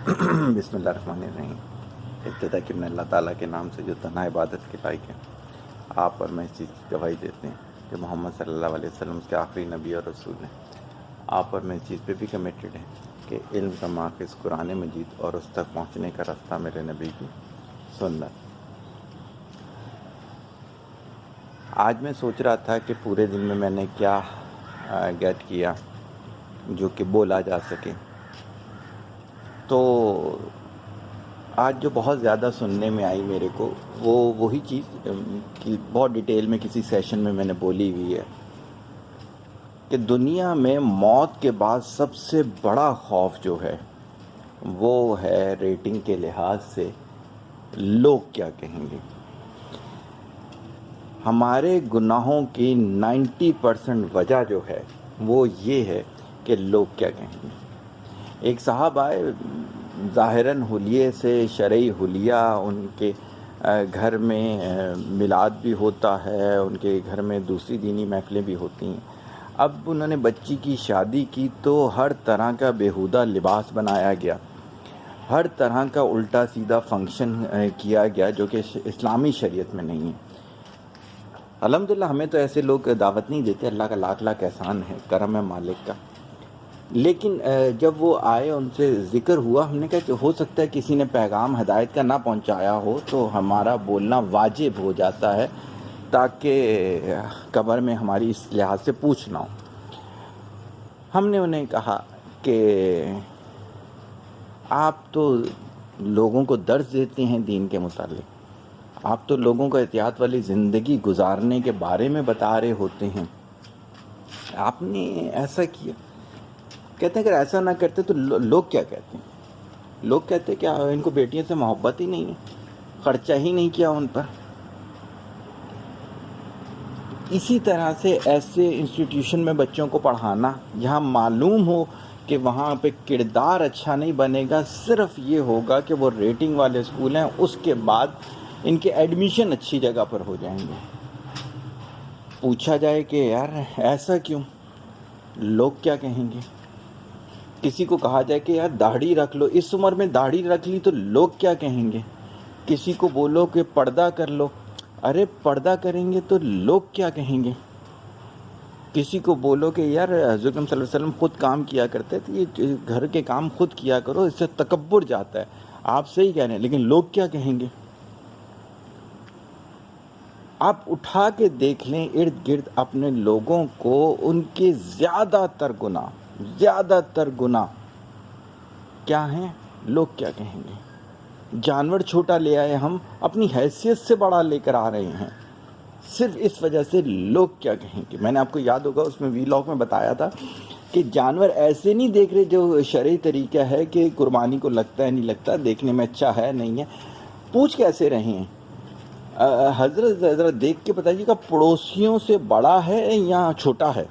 بسم اللہ الرحمن الرحیم۔ ابتدا کہ میں اللہ تعالیٰ کے نام سے جو تنہا عبادت کے لائق ہے، آپ اور میں اس چیز کی گواہی دیتے ہیں کہ محمد صلی اللہ علیہ وسلم کے آخری نبی اور رسول ہیں۔ آپ اور میں اس چیز پہ بھی کمیٹڈ ہیں کہ علم کا ماخذ قرآن مجید اور اس تک پہنچنے کا راستہ میرے نبی کی سنت۔ آج میں سوچ رہا تھا کہ پورے دن میں نے کیا گیٹ کیا جو کہ بولا جا سکے، تو آج جو بہت زیادہ سننے میں آئی میرے کو وہ وہی چیز کہ بہت ڈیٹیل میں کسی سیشن میں نے بولی ہوئی ہے کہ دنیا میں موت کے بعد سب سے بڑا خوف جو ہے وہ ہے ریٹنگ کے لحاظ سے لوگ کیا کہیں گے۔ ہمارے گناہوں کی 90% وجہ جو ہے وہ یہ ہے کہ لوگ کیا کہیں گے۔ ایک صاحب آئے، ظاہراً حلیے سے شرعی حلیہ، ان کے گھر میں میلاد بھی ہوتا ہے، ان کے گھر میں دوسری دینی محفلیں بھی ہوتی ہیں۔ اب انہوں نے بچی کی شادی کی تو ہر طرح کا بیہودہ لباس بنایا گیا، ہر طرح کا الٹا سیدھا فنکشن کیا گیا جو کہ اسلامی شریعت میں نہیں ہے۔ الحمدللہ ہمیں تو ایسے لوگ دعوت نہیں دیتے، اللہ کا لاکھ لاکھ احسان ہے، کرم ہے مالک کا۔ لیکن جب وہ آئے، ان سے ذکر ہوا، ہم نے کہا کہ ہو سکتا ہے کسی نے پیغام ہدایت کا نہ پہنچایا ہو تو ہمارا بولنا واجب ہو جاتا ہے تاکہ قبر میں ہماری اس لحاظ سے پوچھ نہ ہو۔ ہم نے انہیں کہا کہ آپ تو لوگوں کو درس دیتے ہیں دین کے متعلق، آپ تو لوگوں کو احتیاط والی زندگی گزارنے کے بارے میں بتا رہے ہوتے ہیں، آپ نے ایسا کیا۔ کہتے ہیں اگر ایسا نہ کرتے تو لوگ کیا کہتے ہیں؟ لوگ کہتے ہیں کہ ان کو بیٹیوں سے محبت ہی نہیں ہے، خرچہ ہی نہیں کیا ان پر۔ اسی طرح سے ایسے انسٹیٹیوشن میں بچوں کو پڑھانا جہاں معلوم ہو کہ وہاں پہ کردار اچھا نہیں بنے گا، صرف یہ ہوگا کہ وہ ریٹنگ والے اسکول ہیں، اس کے بعد ان کے ایڈمیشن اچھی جگہ پر ہو جائیں گے۔ پوچھا جائے کہ یار ایسا کیوں، لوگ کیا کہیں گے؟ کسی کو کہا جائے کہ یار داڑھی رکھ لو، اس عمر میں داڑھی رکھ لی تو لوگ کیا کہیں گے؟ کسی کو بولو کہ پردہ کر لو، ارے پردہ کریں گے تو لوگ کیا کہیں گے؟ کسی کو بولو کہ یار حضرت صلی اللہ علیہ وسلم خود کام کیا کرتے تھے، یہ گھر کے کام خود کیا کرو، اس سے تکبر جاتا ہے، آپ صحیح کہہ رہے ہیں، لیکن لوگ کیا کہیں گے؟ آپ اٹھا کے دیکھ لیں ارد گرد اپنے لوگوں کو، ان کے زیادہ تر گناہ کیا ہیں؟ لوگ کیا کہیں گے؟ جانور چھوٹا لے آئے، ہم اپنی حیثیت سے بڑا لے کر آ رہے ہیں، صرف اس وجہ سے لوگ کیا کہیں گے۔ میں نے آپ کو یاد ہوگا اس میں ویلاگ میں بتایا تھا کہ جانور ایسے نہیں دیکھ رہے جو شرعی طریقہ ہے کہ قربانی کو لگتا ہے نہیں لگتا، دیکھنے میں اچھا ہے نہیں ہے، پوچھ کیسے رہے ہیں؟ حضرت ذرا دیکھ کے بتائیے گا پڑوسیوں سے بڑا ہے یا چھوٹا ہے؟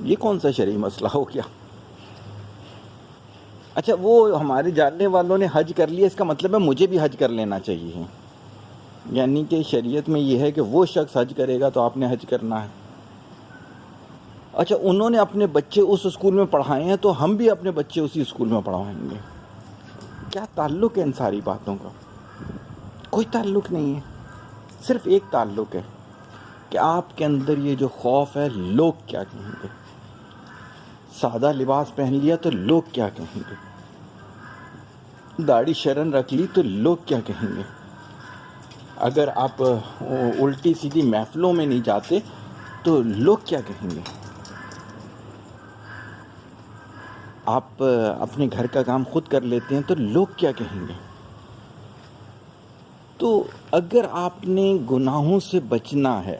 یہ کون سا شرعی مسئلہ ہو گیا؟ اچھا وہ ہمارے جاننے والوں نے حج کر لیا، اس کا مطلب ہے مجھے بھی حج کر لینا چاہیے، یعنی کہ شریعت میں یہ ہے کہ وہ شخص حج کرے گا تو آپ نے حج کرنا ہے۔ اچھا انہوں نے اپنے بچے اس اسکول میں پڑھائے ہیں تو ہم بھی اپنے بچے اسی اسکول میں پڑھائیں گے۔ کیا تعلق ہے ان ساری باتوں کا؟ کوئی تعلق نہیں ہے، صرف ایک تعلق ہے کہ آپ کے اندر یہ جو خوف ہے لوگ کیا کہیں گے۔ سادہ لباس پہن لیا تو لوگ کیا کہیں گے، داڑھی شرن رکھ لی تو لوگ کیا کہیں گے، اگر آپ الٹی سیدھی محفلوں میں نہیں جاتے تو لوگ کیا کہیں گے، آپ اپنے گھر کا کام خود کر لیتے ہیں تو لوگ کیا کہیں گے۔ تو اگر آپ نے گناہوں سے بچنا ہے،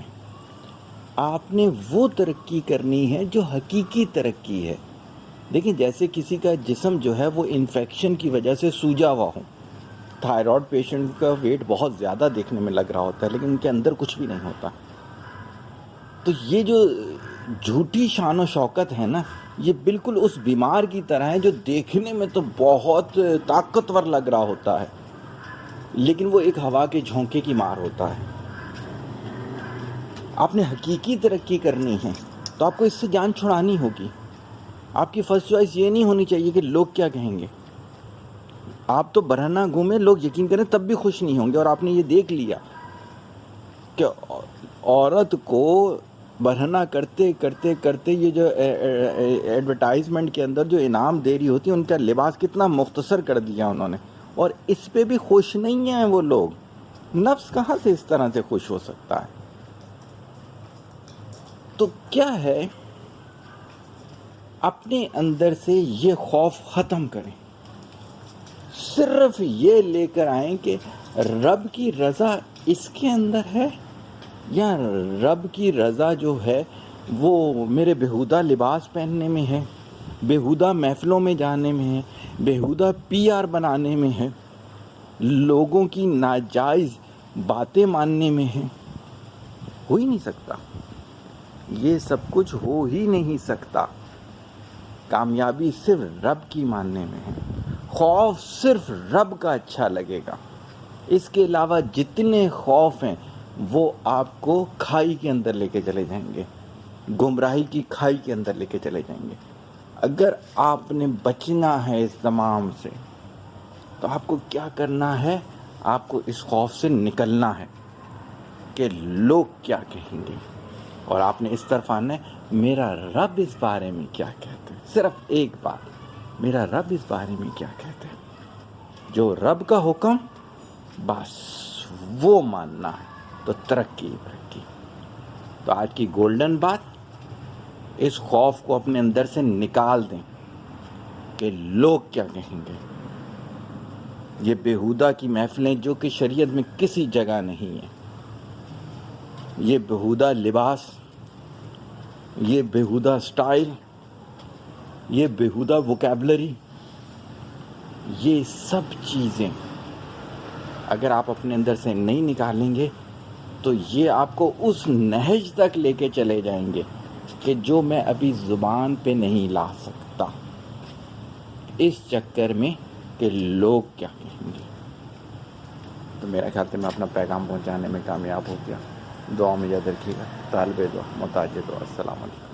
آپ نے وہ ترقی کرنی ہے جو حقیقی ترقی ہے۔ دیکھیں جیسے کسی کا جسم جو ہے وہ انفیکشن کی وجہ سے سوجا ہوا ہو، تھائرائیڈ پیشنٹ کا ویٹ بہت زیادہ دیکھنے میں لگ رہا ہوتا ہے لیکن ان کے اندر کچھ بھی نہیں ہوتا۔ تو یہ جو جھوٹی شان و شوکت ہے نا، یہ بالکل اس بیمار کی طرح ہے جو دیکھنے میں تو بہت طاقتور لگ رہا ہوتا ہے لیکن وہ ایک ہوا کے جھونکے کی مار ہوتا ہے۔ آپ نے حقیقی ترقی کرنی ہے تو آپ کو اس سے جان چھڑانی ہوگی۔ آپ کی فرسٹ چوائس یہ نہیں ہونی چاہیے کہ لوگ کیا کہیں گے۔ آپ تو برہنہ گھومے، لوگ یقین کریں تب بھی خوش نہیں ہوں گے. اور آپ نے یہ دیکھ لیا کہ عورت کو برہنہ کرتے کرتے کرتے یہ جو ایڈورٹائزمنٹ کے اندر جو انعام دے رہی ہوتی ہے، ان کا لباس کتنا مختصر کر دیا انہوں نے. اور اس پہ بھی خوش نہیں ہیں وہ لوگ. نفس کہاں سے اس طرح سے خوش ہو سکتا ہے؟ تو کیا ہے، اپنے اندر سے یہ خوف ختم کریں. صرف یہ لے کر آئیں کہ رب کی رضا اس کے اندر ہے، یا رب کی رضا جو ہے وہ میرے بیہودہ لباس پہننے میں ہے، بیہودہ محفلوں میں جانے میں ہے، بیہودہ پی آر بنانے میں ہے، لوگوں کی ناجائز باتیں ماننے میں ہے. ہو ہی نہیں سکتا. یہ سب کچھ ہو ہی نہیں سکتا. کامیابی صرف رب کی ماننے میں ہے. خوف صرف رب کا اچھا لگے گا. اس کے علاوہ جتنے خوف ہیں وہ آپ کو کھائی کے اندر لے کے چلے جائیں گے، گمراہی کی کھائی کے اندر لے کے چلے جائیں گے. اگر آپ نے بچنا ہے اس تمام سے تو آپ کو کیا کرنا ہے؟ آپ کو اس خوف سے نکلنا ہے کہ لوگ کیا کہیں گے، اور آپ نے اس طرف آنا ہے میرا رب اس بارے میں کیا کہتے ہیں. صرف ایک بات، میرا رب اس بارے میں کیا کہتے ہیں. جو رب کا حکم بس وہ ماننا ہے تو ترقی برقی. تو آج کی گولڈن بات، اس خوف کو اپنے اندر سے نکال دیں کہ لوگ کیا کہیں گے. یہ بیہودہ کی محفلیں جو کہ شریعت میں کسی جگہ نہیں ہیں، یہ بیہودہ لباس، یہ بیہودہ سٹائل، یہ بیہودہ ووکیبلری، یہ سب چیزیں اگر آپ اپنے اندر سے نہیں نکالیں گے تو یہ آپ کو اس نہج تک لے کے چلے جائیں گے کہ جو میں ابھی زبان پہ نہیں لا سکتا، اس چکر میں کہ لوگ کیا کہیں گے. تو میرا خیال سے میں اپنا پیغام پہنچانے میں کامیاب ہو گیا. دعا میں یاد رکھیے گا. طالب دعا، محتاج دعا. السلام علیکم.